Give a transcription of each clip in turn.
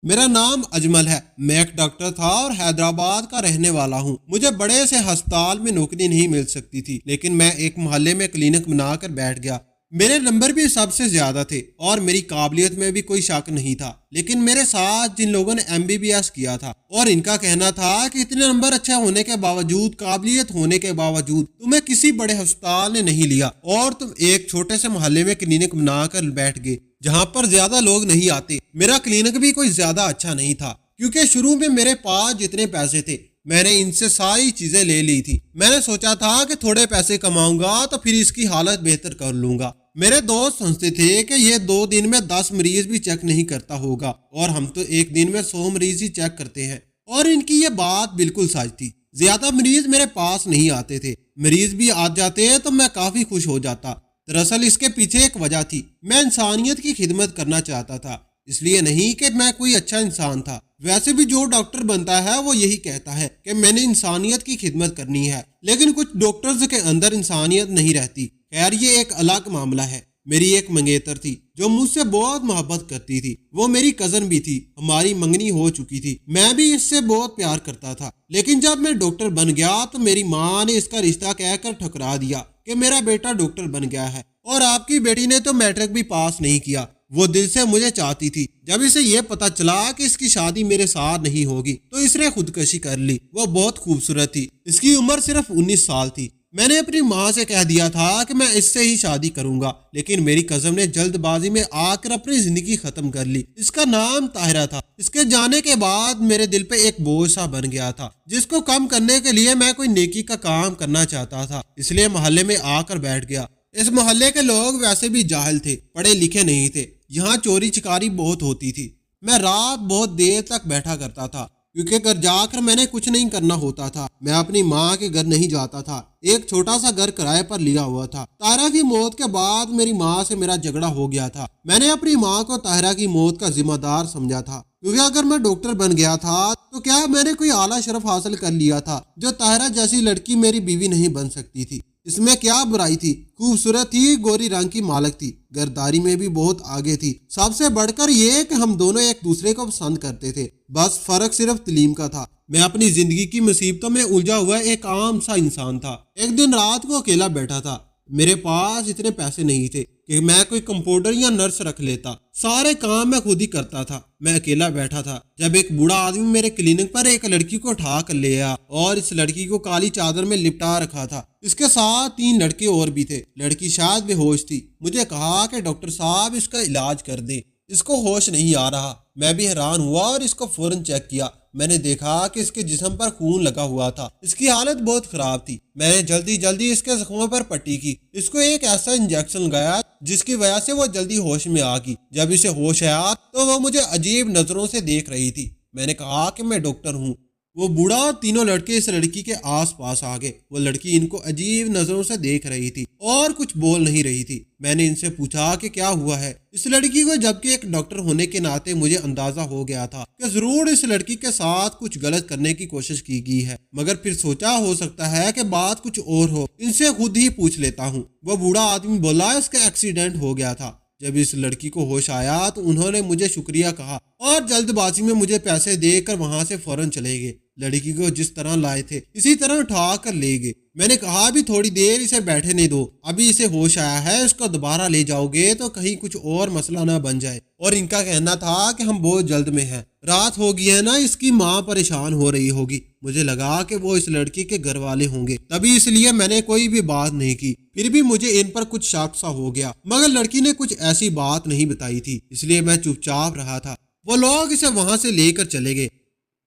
میرا نام اجمل ہے۔ میں ایک ڈاکٹر تھا اور حیدرآباد کا رہنے والا ہوں۔ مجھے بڑے سے ہسپتال میں نوکری نہیں مل سکتی تھی، لیکن میں ایک محلے میں کلینک بنا کر بیٹھ گیا۔ میرے نمبر بھی سب سے زیادہ تھے اور میری قابلیت میں بھی کوئی شک نہیں تھا، لیکن میرے ساتھ جن لوگوں نے MBBS کیا تھا اور ان کا کہنا تھا کہ اتنے نمبر اچھے ہونے کے باوجود، قابلیت ہونے کے باوجود تمہیں کسی بڑے ہسپتال نے نہیں لیا اور تم ایک چھوٹے سے محلے میں کلینک بنا کر بیٹھ گئے جہاں پر زیادہ لوگ نہیں آتے۔ میرا کلینک بھی کوئی زیادہ اچھا نہیں تھا، کیونکہ شروع میں میرے پاس جتنے پیسے تھے میں نے ان سے ساری چیزیں لے لی تھی۔ میں نے سوچا تھا کہ تھوڑے پیسے کماؤں گا تو پھر اس کی حالت بہتر کر لوں گا۔ میرے دوست سمجھتے تھے کہ یہ 2 دن میں 10 مریض بھی چیک نہیں کرتا ہوگا، اور ہم تو ایک دن میں 100 مریض ہی چیک کرتے ہیں، اور ان کی یہ بات بالکل سچ تھی۔ زیادہ مریض میرے پاس نہیں آتے تھے، مریض بھی آ جاتے تو میں کافی خوش ہو جاتا۔ دراصل اس کے پیچھے ایک وجہ تھی، میں انسانیت کی خدمت کرنا چاہتا تھا، اس لیے نہیں کہ میں کوئی اچھا انسان تھا۔ ویسے بھی جو ڈاکٹر بنتا ہے وہ یہی کہتا ہے کہ میں نے انسانیت کی خدمت کرنی ہے، لیکن کچھ ڈاکٹرز کے اندر انسانیت نہیں رہتی۔ خیر، یہ ایک الگ معاملہ ہے۔ میری ایک منگیتر تھی جو مجھ سے بہت محبت کرتی تھی، وہ میری کزن بھی تھی، ہماری منگنی ہو چکی تھی، میں بھی اس سے بہت پیار کرتا تھا۔ لیکن جب میں ڈاکٹر بن گیا تو میری ماں نے اس کا رشتہ کہہ کر ٹھکرا دیا کہ میرا بیٹا ڈاکٹر بن گیا ہے، اور آپ کی بیٹی نے تو میٹرک بھی پاس نہیں کیا۔ وہ دل سے مجھے چاہتی تھی۔ جب اسے یہ پتا چلا کہ اس کی شادی میرے ساتھ نہیں ہوگی تو اس نے خودکشی کر لی۔ وہ بہت خوبصورت تھی، اس کی عمر صرف 19 سال تھی۔ میں نے اپنی ماں سے کہہ دیا تھا کہ میں اس سے ہی شادی کروں گا، لیکن میری کزن نے جلد بازی میں آ کر اپنی زندگی ختم کر لی۔ اس کا نام طاہرہ تھا۔ اس کے جانے کے بعد میرے دل پہ ایک بوجھ سا بن گیا تھا، جس کو کم کرنے کے لیے میں کوئی نیکی کا کام کرنا چاہتا تھا، اس لیے محلے میں آ کر بیٹھ گیا۔ اس محلے کے لوگ ویسے بھی جاہل تھے، پڑھے لکھے نہیں تھے، یہاں چوری چکاری بہت ہوتی تھی۔ میں رات بہت دیر تک بیٹھا کرتا تھا، کیونکہ گھر جا کر میں نے کچھ نہیں کرنا ہوتا تھا۔ میں اپنی ماں کے گھر نہیں جاتا تھا، ایک چھوٹا سا گھر کرائے پر لیا ہوا تھا۔ طاہرہ کی موت کے بعد میری ماں سے میرا جھگڑا ہو گیا تھا۔ میں نے اپنی ماں کو طاہرہ کی موت کا ذمہ دار سمجھا تھا، کیونکہ اگر میں ڈاکٹر بن گیا تھا تو کیا میں نے کوئی اعلیٰ شرف حاصل کر لیا تھا جو طاہرہ جیسی لڑکی میری بیوی نہیں بن سکتی تھی۔ اس میں کیا برائی تھی؟ خوبصورت تھی، گوری رنگ کی مالک تھی، گھرداری میں بھی بہت آگے تھی۔ سب سے بڑھ کر یہ کہ ہم دونوں ایک دوسرے کو پسند کرتے تھے، بس فرق صرف تعلیم کا تھا۔ میں اپنی زندگی کی مصیبتوں میں الجھا ہوا ایک عام سا انسان تھا۔ ایک دن رات کو اکیلا بیٹھا تھا، میرے پاس اتنے پیسے نہیں تھے کہ میں کوئی کمپاؤنڈر یا نرس رکھ لیتا، سارے کام میں خود ہی کرتا تھا۔ میں اکیلا بیٹھا تھا جب ایک بوڑھا آدمی میرے کلینک پر ایک لڑکی کو اٹھا کر لے آیا اور اس لڑکی کو کالی چادر میں لپٹا رکھا تھا۔ اس کے ساتھ 3 لڑکے اور بھی تھے۔ لڑکی شاید بے ہوش تھی۔ مجھے کہا کہ ڈاکٹر صاحب اس کا علاج کر دیں، اس کو ہوش نہیں آ رہا۔ میں بھی حیران ہوا اور اس کو فوراً چیک کیا۔ میں نے دیکھا کہ اس کے جسم پر خون لگا ہوا تھا، اس کی حالت بہت خراب تھی۔ میں نے جلدی اس کے زخموں پر پٹی کی، اس کو ایک ایسا انجیکشن لگایا جس کی وجہ سے وہ جلدی ہوش میں آ گئی۔ جب اسے ہوش آیا تو وہ مجھے عجیب نظروں سے دیکھ رہی تھی۔ میں نے کہا کہ میں ڈاکٹر ہوں۔ وہ بوڑھا اور 3 لڑکے اس لڑکی کے آس پاس آ گئے۔ وہ لڑکی ان کو عجیب نظروں سے دیکھ رہی تھی اور کچھ بول نہیں رہی تھی۔ میں نے ان سے پوچھا کہ کیا ہوا ہے۔ اس لڑکی کو، جبکہ ایک ڈاکٹر ہونے کے ناطے مجھے اندازہ ہو گیا تھا کہ ضرور اس لڑکی کے ساتھ کچھ غلط کرنے کی کوشش کی گئی ہے، مگر پھر سوچا ہو سکتا ہے کہ بات کچھ اور ہو، ان سے خود ہی پوچھ لیتا ہوں۔ وہ بوڑھا آدمی بولا اس کا ایکسیڈنٹ ہو گیا تھا۔ جب اس لڑکی کو ہوش آیا تو انہوں نے مجھے شکریہ کہا اور جلد بازی میں مجھے پیسے دے کر وہاں سے فوراً چلے گئے۔ لڑکی کو جس طرح لائے تھے اسی طرح اٹھا کر لے گئے۔ میں نے کہا ابھی تھوڑی دیر اسے بیٹھنے دو، ابھی اسے ہوش آیا ہے، اس کو دوبارہ لے جاؤ گے تو کہیں کچھ اور مسئلہ نہ بن جائے۔ اور ان کا کہنا تھا کہ ہم بہت جلد میں ہیں، رات ہو گئی ہے نا، اس کی ماں پریشان ہو رہی ہوگی۔ مجھے لگا کہ وہ اس لڑکی کے گھر والے ہوں گے، تبھی اس لیے میں نے کوئی بھی بات نہیں کی۔ پھر بھی مجھے ان پر کچھ شک سا ہو گیا، مگر لڑکی نے کچھ ایسی بات نہیں بتائی تھی، اس لیے میں چپ چاپ رہا تھا۔ وہ لوگ اسے وہاں سے لے کر چلے گئے۔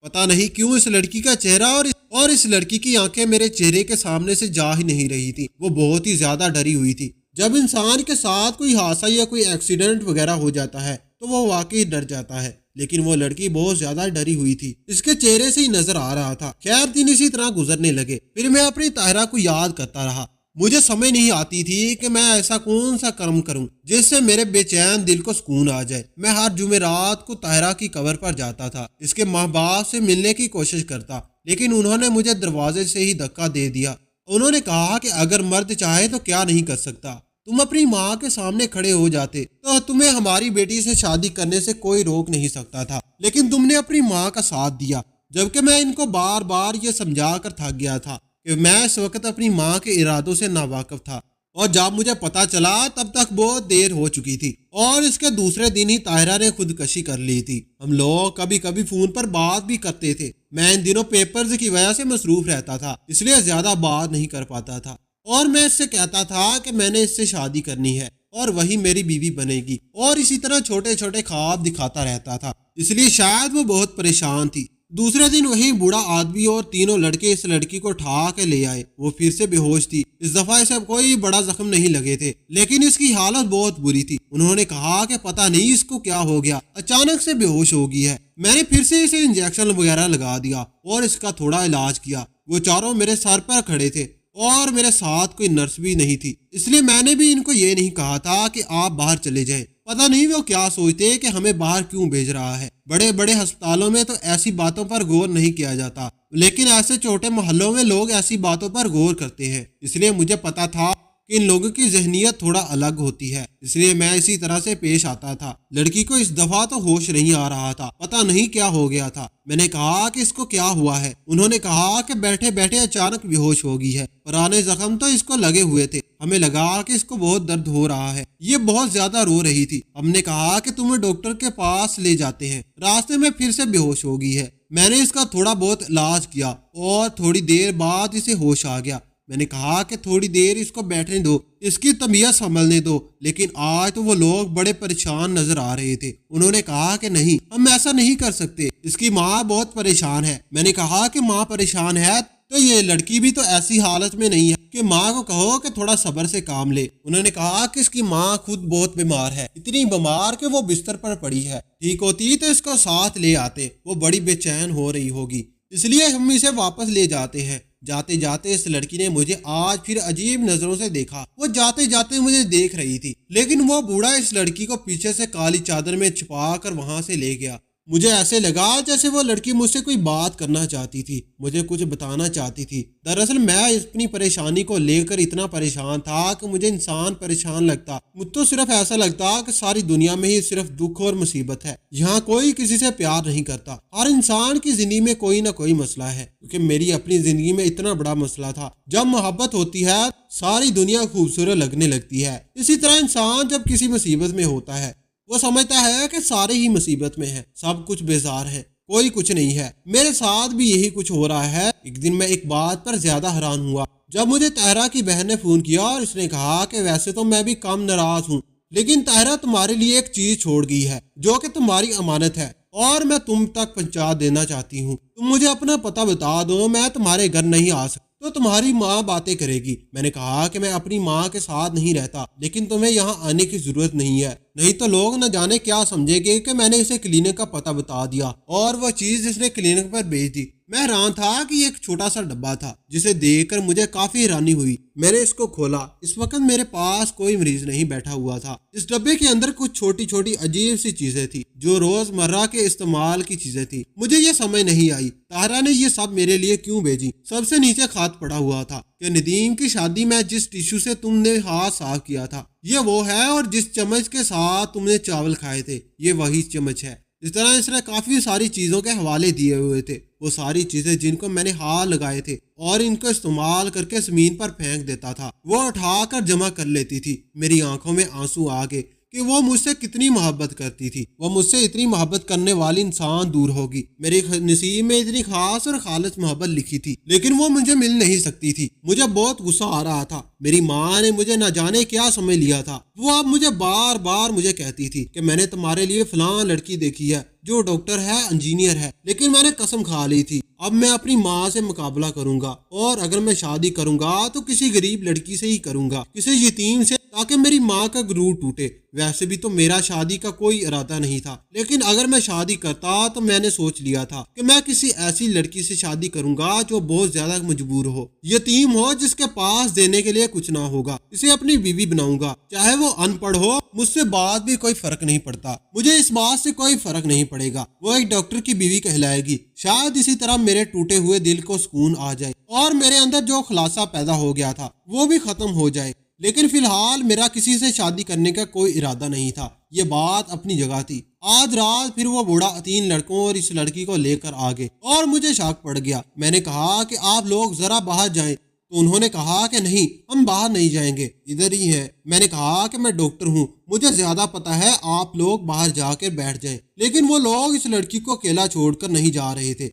پتہ نہیں کیوں اس لڑکی کا چہرہ اور اس لڑکی کی آنکھیں میرے چہرے کے سامنے سے جا ہی نہیں رہی تھی۔ وہ بہت ہی زیادہ ڈری ہوئی تھی۔ جب انسان کے ساتھ کوئی حادثہ یا کوئی ایکسیڈنٹ وغیرہ ہو جاتا ہے تو وہ واقعی ڈر جاتا ہے، لیکن وہ لڑکی بہت زیادہ ڈری ہوئی تھی، اس کے چہرے سے ہی نظر آ رہا تھا۔ خیر، دن اسی طرح گزرنے لگے۔ پھر میں اپنی طاہرہ کو یاد کرتا رہا۔ مجھے سمجھ نہیں آتی تھی کہ میں ایسا کون سا کرم کروں جس سے میرے بے چین دل کو سکون آ جائے۔ میں ہر جمعرات کو طاہرہ کی قبر پر جاتا تھا، اس کے ماں باپ سے ملنے کی کوشش کرتا، لیکن انہوں نے مجھے دروازے سے ہی دھکا دے دیا۔ انہوں نے کہا کہ اگر مرد چاہے تو کیا نہیں کر سکتا۔ تم اپنی ماں کے سامنے کھڑے ہو جاتے تو تمہیں ہماری بیٹی سے شادی کرنے سے کوئی روک نہیں سکتا تھا، لیکن تم نے اپنی ماں کا ساتھ دیا۔ جبکہ میں ان کو بار بار یہ سمجھا کر تھک گیا تھا کہ میں اس وقت اپنی ماں کے ارادوں سے ناواقف تھا، اور جب مجھے پتا چلا تب تک بہت دیر ہو چکی تھی، اور اس کے دوسرے دن ہی طاہرہ نے خودکشی کر لی تھی۔ ہم لوگ کبھی کبھی فون پر بات بھی کرتے تھے۔ میں ان دنوں پیپرز کی وجہ سے مصروف رہتا تھا، اس لیے زیادہ بات نہیں کر پاتا تھا، اور میں اس سے کہتا تھا کہ میں نے اس سے شادی کرنی ہے اور وہی میری بیوی بنے گی، اور اسی طرح چھوٹے چھوٹے خواب دکھاتا رہتا تھا، اس لیے شاید وہ بہت پریشان تھی۔ دوسرے دن وہی بوڑھا آدمی اور تینوں لڑکے اس لڑکی کو اٹھا کے لے آئے۔ وہ پھر سے بے ہوش تھی۔ اس دفعہ اسے کوئی بڑا زخم نہیں لگے تھے، لیکن اس کی حالت بہت بری تھی۔ انہوں نے کہا کہ پتہ نہیں اس کو کیا ہو گیا، اچانک سے بے ہوش ہو گئی ہے۔ میں نے پھر سے اسے انجیکشن وغیرہ لگا دیا اور اس کا تھوڑا علاج کیا۔ وہ چاروں میرے سر پر کھڑے تھے اور میرے ساتھ کوئی نرس بھی نہیں تھی، اس لیے میں نے بھی ان کو یہ نہیں کہا تھا کہ آپ باہر چلے جائیں۔ پتہ نہیں وہ کیا سوچتے کہ ہمیں باہر کیوں بھیج رہا ہے۔ بڑے بڑے ہسپتالوں میں تو ایسی باتوں پر غور نہیں کیا جاتا، لیکن ایسے چھوٹے محلوں میں لوگ ایسی باتوں پر غور کرتے ہیں۔ اس لیے مجھے پتا تھا کہ ان لوگوں کی ذہنیت تھوڑا الگ ہوتی ہے، اس لیے میں اسی طرح سے پیش آتا تھا۔ لڑکی کو اس دفعہ تو ہوش نہیں آ رہا تھا، پتہ نہیں کیا ہو گیا تھا۔ میں نے کہا کہ اس کو کیا ہوا ہے؟ انہوں نے کہا کہ بیٹھے بیٹھے اچانک بے ہوش ہو گئی ہے، پرانے زخم تو اس کو لگے ہوئے تھے، ہمیں لگا کہ اس کو بہت درد ہو رہا ہے، یہ بہت زیادہ رو رہی تھی۔ ہم نے کہا کہ تمہیں ڈاکٹر کے پاس لے جاتے ہیں۔ راستے میں پھر سے بے ہوش ہو گئی ہے۔ میں نے اس کا تھوڑا بہت علاج کیا اور تھوڑی دیر بعد اسے ہوش آ گیا۔ میں نے کہا کہ تھوڑی دیر اس کو بیٹھنے دو، اس کی طبیعت سنبھلنے دو، لیکن آج تو وہ لوگ بڑے پریشان نظر آ رہے تھے۔ انہوں نے کہا کہ نہیں، ہم ایسا نہیں کر سکتے، اس کی ماں بہت پریشان ہے۔ میں نے کہا کہ ماں پریشان ہے تو یہ لڑکی بھی تو ایسی حالت میں نہیں ہے کہ ماں کو کہو کہ تھوڑا صبر سے کام لے۔ انہوں نے کہا کہ اس کی ماں خود بہت بیمار ہے، اتنی بیمار کہ وہ بستر پر پڑی ہے، ٹھیک ہوتی تو اس کو ساتھ لے آتے، وہ بڑی بے چین ہو رہی ہوگی، اس لیے ہم اسے واپس لے جاتے ہیں۔ جاتے جاتے اس لڑکی نے مجھے آج پھر عجیب نظروں سے دیکھا۔ وہ جاتے جاتے مجھے دیکھ رہی تھی، لیکن وہ بوڑھا اس لڑکی کو پیچھے سے کالی چادر میں چھپا کر وہاں سے لے گیا۔ مجھے ایسے لگا جیسے وہ لڑکی مجھ سے کوئی بات کرنا چاہتی تھی، مجھے کچھ بتانا چاہتی تھی۔ دراصل میں اپنی پریشانی کو لے کر اتنا پریشان تھا کہ مجھے انسان پریشان لگتا، مجھ تو صرف ایسا لگتا کہ ساری دنیا میں ہی صرف دکھ اور مصیبت ہے، یہاں کوئی کسی سے پیار نہیں کرتا۔ ہر انسان کی زندگی میں کوئی نہ کوئی مسئلہ ہے، کیونکہ میری اپنی زندگی میں اتنا بڑا مسئلہ تھا۔ جب محبت ہوتی ہے ساری دنیا خوبصورت لگنے لگتی ہے، اسی طرح انسان جب کسی مصیبت میں ہوتا ہے وہ سمجھتا ہے کہ سارے ہی مصیبت میں ہیں، سب کچھ بیزار ہے، کوئی کچھ نہیں ہے۔ میرے ساتھ بھی یہی کچھ ہو رہا ہے۔ ایک دن میں ایک بات پر زیادہ حیران ہوا جب مجھے طاہرہ کی بہن نے فون کیا اور اس نے کہا کہ ویسے تو میں بھی کم ناراض ہوں، لیکن طاہرہ تمہارے لیے ایک چیز چھوڑ گئی ہے جو کہ تمہاری امانت ہے اور میں تم تک پہنچا دینا چاہتی ہوں۔ تم مجھے اپنا پتہ بتا دو، میں تمہارے گھر نہیں آ سکتا تو تمہاری ماں باتیں کرے گی۔ میں نے کہا کہ میں اپنی ماں کے ساتھ نہیں رہتا، لیکن تمہیں یہاں آنے کی ضرورت نہیں ہے، نہیں تو لوگ نہ جانے کیا سمجھے گے کہ میں نے اسے کلینک کا پتہ بتا دیا اور وہ چیز اس نے کلینک پر بھیج دی۔ میں حیران تھا کہ یہ ایک چھوٹا سا ڈبہ تھا جسے دیکھ کر مجھے کافی حیرانی ہوئی۔ میں نے اس کو کھولا۔ اس وقت میرے پاس کوئی مریض نہیں بیٹھا ہوا تھا۔ اس ڈبے کے اندر کچھ چھوٹی چھوٹی عجیب سی چیزیں تھی جو روزمرہ کے استعمال کی چیزیں تھی۔ مجھے یہ سمجھ نہیں آئی طاہرہ نے یہ سب میرے لیے کیوں بھیجی۔ سب سے نیچے خط پڑا ہوا تھا کہ ندیم کی شادی میں جس ٹیشو سے تم نے ہاتھ صاف کیا تھا یہ وہ ہے، اور جس چمچ کے ساتھ تم نے چاول کھائے تھے یہ وہی چمچ ہے۔ اس طرح اس نے کافی ساری چیزوں کے حوالے دیے ہوئے تھے، وہ ساری چیزیں جن کو میں نے ہاتھ لگائے تھے اور ان کو استعمال کر کے زمین پر پھینک دیتا تھا وہ اٹھا کر جمع کر لیتی تھی۔ میری آنکھوں میں آنسو آ گئے کہ وہ مجھ سے کتنی محبت کرتی تھی۔ وہ مجھ سے اتنی محبت کرنے والی انسان دور ہوگی۔ میرے نصیب میں اتنی خاص اور خالص محبت لکھی تھی، لیکن وہ مجھے مل نہیں سکتی تھی۔ مجھے بہت غصہ آ رہا تھا۔ میری ماں نے مجھے نہ جانے کیا سمجھ لیا تھا۔ وہ اب مجھے بار بار مجھے کہتی تھی کہ میں نے تمہارے لیے فلاں لڑکی دیکھی ہے جو ڈاکٹر ہے، انجینئر ہے، لیکن میں نے قسم کھا لی تھی اب میں اپنی ماں سے مقابلہ کروں گا، اور اگر میں شادی کروں گا تو کسی غریب لڑکی سے ہی کروں گا، کسی یتیم سے، تاکہ میری ماں کا غرور ٹوٹے۔ ویسے بھی تو میرا شادی کا کوئی ارادہ نہیں تھا، لیکن اگر میں شادی کرتا تو میں نے سوچ لیا تھا کہ میں کسی ایسی لڑکی سے شادی کروں گا جو بہت زیادہ مجبور ہو، یتیم ہو، جس کے پاس دینے کے لیے کچھ نہ ہوگا۔ اسے اپنی بیوی بناؤں گا، چاہے وہ ان پڑھ ہو، مجھ سے بات بھی کوئی فرق نہیں پڑتا، مجھے اس بات سے کوئی فرق نہیں پڑے گا، وہ ایک ڈاکٹر کی بیوی کہلائے گی۔ شاید اسی طرح میرے ٹوٹے ہوئے دل کو سکون آ جائے اور میرے اندر جو خلاصہ پیدا ہو گیا تھا وہ بھی ختم ہو جائے۔ لیکن فی الحال میرا کسی سے شادی کرنے کا کوئی ارادہ نہیں تھا۔ یہ بات اپنی جگہ تھی۔ آج رات پھر وہ بوڑھا 3 لڑکوں اور اس لڑکی کو لے کر آگے اور مجھے شاک پڑ گیا۔ میں نے کہا کہ آپ لوگ ذرا باہر جائیں تو انہوں نے کہا کہ نہیں، ہم باہر نہیں جائیں گے، ادھر ہی ہے۔ میں نے کہا کہ میں ڈاکٹر ہوں، مجھے زیادہ پتا ہے، آپ لوگ باہر جا کر بیٹھ جائیں۔ لیکن وہ لوگ اس لڑکی کو اکیلا چھوڑ کر نہیں جا رہے تھے،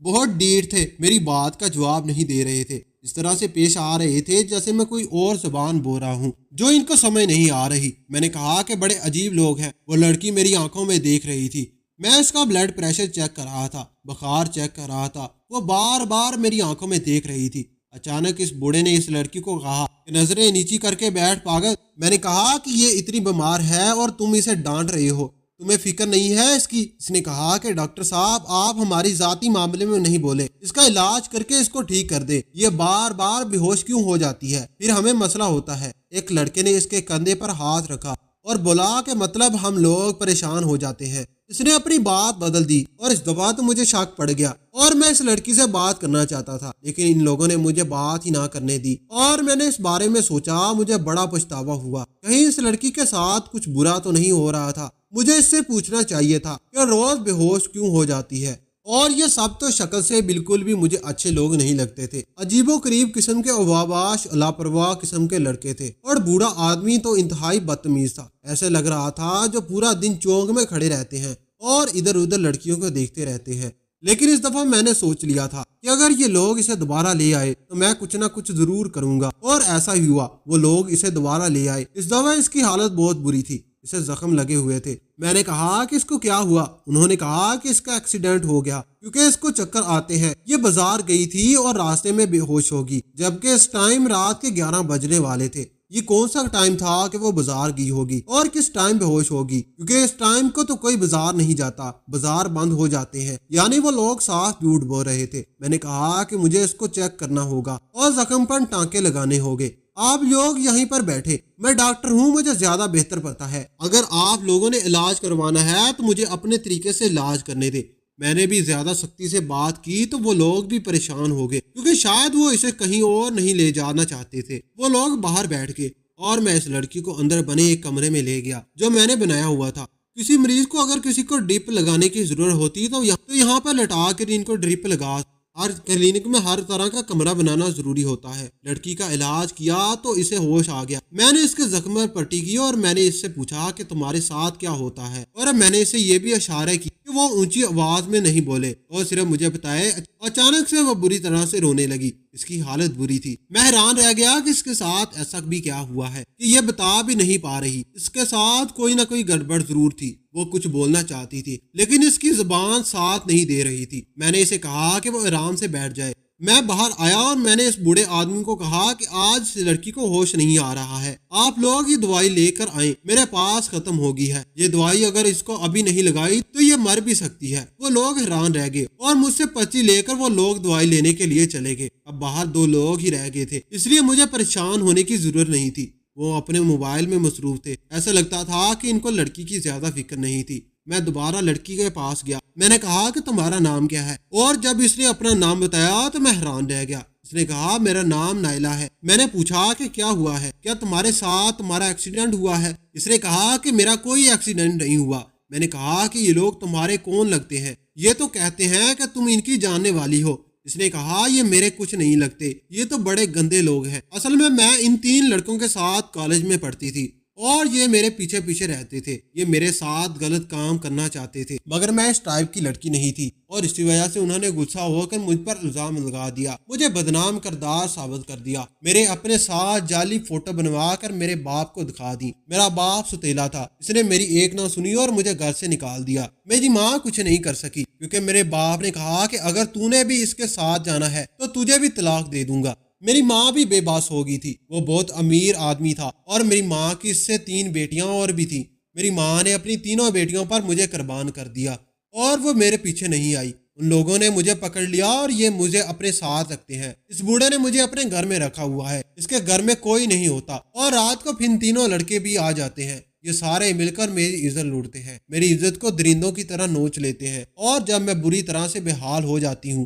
بہت ڈیر تھے، میری بات کا جواب نہیں دے رہے تھے، اس طرح سے پیش آ رہے تھے جیسے میں کوئی اور زبان بول رہا ہوں جو ان کو سمجھ نہیں آ رہی۔ میں نے کہا کہ بڑے عجیب لوگ ہیں۔ وہ لڑکی میری آنکھوں میں دیکھ رہی تھی، میں اس کا بلڈ پریشر چیک کر رہا تھا، بخار چیک کر رہا تھا، وہ بار بار میری آنکھوں میں دیکھ رہی تھی۔ اچانک اس بوڑھے نے اس لڑکی کو کہا کہ نظریں نیچی کر کے بیٹھ پاگل۔ میں نے کہا کہ یہ اتنی بیمار ہے اور تم اسے ڈانٹ رہے ہو، تمہیں فکر نہیں ہے اس کی؟ اس نے کہا کہ ڈاکٹر صاحب، آپ ہماری ذاتی معاملے میں نہیں بولے، اس کا علاج کر کے اس کو ٹھیک کر دے، یہ بار بار بے ہوش کیوں ہو جاتی ہے، پھر ہمیں مسئلہ ہوتا ہے۔ ایک لڑکے نے اس کے کندھے پر ہاتھ رکھا اور بولا کہ مطلب ہم لوگ پریشان ہو جاتے ہیں۔ اس نے اپنی بات بدل دی اور اس دفعہ تو مجھے شک پڑ گیا اور میں اس لڑکی سے بات کرنا چاہتا تھا، لیکن ان لوگوں نے مجھے بات ہی نہ کرنے دی اور میں نے اس بارے میں سوچا، مجھے بڑا پچھتاوا ہوا، کہیں اس لڑکی کے ساتھ کچھ برا تو نہیں ہو رہا تھا۔ مجھے اس سے پوچھنا چاہیے تھا کہ روز بے ہوش کیوں ہو جاتی ہے۔ اور یہ سب تو شکل سے بالکل بھی مجھے اچھے لوگ نہیں لگتے تھے، عجیب و غریب قسم کے اواباش لاپرواہ قسم کے لڑکے تھے، اور بوڑھا آدمی تو انتہائی بدتمیز تھا، ایسے لگ رہا تھا جو پورا دن چونک میں کھڑے رہتے ہیں اور ادھر ادھر لڑکیوں کو دیکھتے رہتے ہیں۔ لیکن اس دفعہ میں نے سوچ لیا تھا کہ اگر یہ لوگ اسے دوبارہ لے آئے تو میں کچھ نہ کچھ ضرور کروں گا، اور ایسا ہی ہوا، وہ لوگ اسے دوبارہ لے آئے۔ اس دفعہ اس کی حالت بہت بری تھی، اسے زخم لگے ہوئے تھے۔ میں نے کہا کہ اس کو کیا ہوا؟ انہوں نے کہا کہ اس کا ایکسیڈنٹ ہو گیا کیونکہ اس کو چکر آتے ہیں، یہ بازار گئی تھی اور راستے میں بے ہوش ہوگی، جبکہ اس ٹائم رات کے 11 بجنے والے تھے۔ یہ کون سا ٹائم تھا کہ وہ بازار گئی ہوگی اور کس ٹائم بے ہوش ہوگی؟ کیونکہ اس ٹائم کو تو کوئی بازار نہیں جاتا، بازار بند ہو جاتے ہیں، یعنی وہ لوگ صاف جھوٹ بول رہے تھے۔ میں نے کہا کہ مجھے اس کو چیک کرنا ہوگا اور زخم پر ٹانکے لگانے ہوں گے، آپ لوگ یہیں پر بیٹھے، میں ڈاکٹر ہوں، مجھے زیادہ بہتر پتا ہے، اگر آپ لوگوں نے علاج کروانا ہے تو مجھے اپنے طریقے سے علاج کرنے دے۔ میں نے بھی زیادہ سختی سے بات کی تو وہ لوگ بھی پریشان ہو گئے، کیونکہ شاید وہ اسے کہیں اور نہیں لے جانا چاہتے تھے۔ وہ لوگ باہر بیٹھ گئے اور میں اس لڑکی کو اندر بنے ایک کمرے میں لے گیا جو میں نے بنایا ہوا تھا۔ کسی مریض کو اگر کسی کو ڈرپ لگانے کی ضرورت ہوتی تو یہاں پر لٹا کر ان کو ڈرپ لگا۔ ہر کلینک میں ہر طرح کا کمرہ بنانا ضروری ہوتا ہے۔ لڑکی کا علاج کیا تو اسے ہوش آ گیا۔ میں نے اس کے زخم پر پٹی کی اور میں نے اس سے پوچھا کہ تمہارے ساتھ کیا ہوتا ہے، اور میں نے اسے یہ بھی اشارہ کی کہ وہ اونچی آواز میں نہیں بولے اور صرف مجھے بتائے۔ اچانک سے وہ بری طرح سے رونے لگی، اس کی حالت بری تھی۔ میں حیران رہ گیا کہ اس کے ساتھ ایسا بھی کیا ہوا ہے کہ یہ بتا بھی نہیں پا رہی۔ اس کے ساتھ کوئی نہ کوئی گڑبڑ ضرور تھی، وہ کچھ بولنا چاہتی تھی لیکن اس کی زبان ساتھ نہیں دے رہی تھی۔ میں نے اسے کہا کہ وہ آرام سے بیٹھ جائے۔ میں باہر آیا اور میں نے اس بوڑھے آدمی کو کہا کہ آج اس لڑکی کو ہوش نہیں آ رہا ہے، آپ لوگ یہ دوائی لے کر آئیں، میرے پاس ختم ہوگی ہے، یہ دوائی اگر اس کو ابھی نہیں لگائی تو یہ مر بھی سکتی ہے۔ وہ لوگ حیران رہ گئے اور مجھ سے پرچی لے کر وہ لوگ دوائی لینے کے لیے چلے گئے۔ اب باہر 2 لوگ ہی رہ گئے تھے، اس لیے مجھے پریشان ہونے کی ضرورت نہیں تھی۔ وہ اپنے موبائل میں مصروف تھے، ایسا لگتا تھا کہ ان کو لڑکی کی زیادہ فکر نہیں تھی۔ میں دوبارہ لڑکی کے پاس گیا، میں نے کہا کہ تمہارا نام کیا ہے، اور جب اس نے اپنا نام بتایا تو میں حیران رہ گیا۔ اس نے کہا میرا نام نائلہ ہے۔ میں نے پوچھا کہ کیا ہوا ہے، کیا تمہارے ساتھ تمہارا ایکسیڈنٹ ہوا ہے؟ اس نے کہا کہ میرا کوئی ایکسیڈنٹ نہیں ہوا۔ میں نے کہا کہ یہ لوگ تمہارے کون لگتے ہیں؟ یہ تو کہتے ہیں کہ تم ان کی جاننے والی ہو۔ اس نے کہا یہ میرے کچھ نہیں لگتے، یہ تو بڑے گندے لوگ ہیں۔ اصل میں ان 3 لڑکوں کے ساتھ کالج میں پڑھتی تھی اور یہ میرے پیچھے پیچھے رہتے تھے، یہ میرے ساتھ غلط کام کرنا چاہتے تھے، مگر میں اس ٹائپ کی لڑکی نہیں تھی، اور اسی وجہ سے انہوں نے غصہ ہو کر مجھ پر الزام لگا دیا، مجھے بدنام کردار ثابت کر دیا، میرے اپنے ساتھ جعلی فوٹو بنوا کر میرے باپ کو دکھا دی۔ میرا باپ ستیلا تھا، اس نے میری ایک نہ سنی اور مجھے گھر سے نکال دیا۔ میری ماں کچھ نہیں کر سکی کیونکہ میرے باپ نے کہا کہ اگر تو نے بھی اس کے ساتھ جانا ہے تو تجھے بھی طلاق دے دوں گا۔ میری ماں بھی بے باس ہو گئی تھی، وہ بہت امیر آدمی تھا اور میری ماں کی اس سے 3 بیٹیاں اور بھی تھیں۔ میری ماں نے اپنی تینوں بیٹیوں پر مجھے قربان کر دیا اور وہ میرے پیچھے نہیں آئی۔ ان لوگوں نے مجھے پکڑ لیا اور یہ مجھے اپنے ساتھ رکھتے ہیں۔ اس بوڑھے نے مجھے اپنے گھر میں رکھا ہوا ہے، اس کے گھر میں کوئی نہیں ہوتا اور رات کو پھر تینوں لڑکے بھی آ جاتے ہیں۔ یہ سارے مل کر میری عزت لوٹتے ہیں، میری عزت کو درندوں کی طرح نوچ لیتے ہیں، اور جب میں بری طرح سے بے حال ہو جاتی ہوں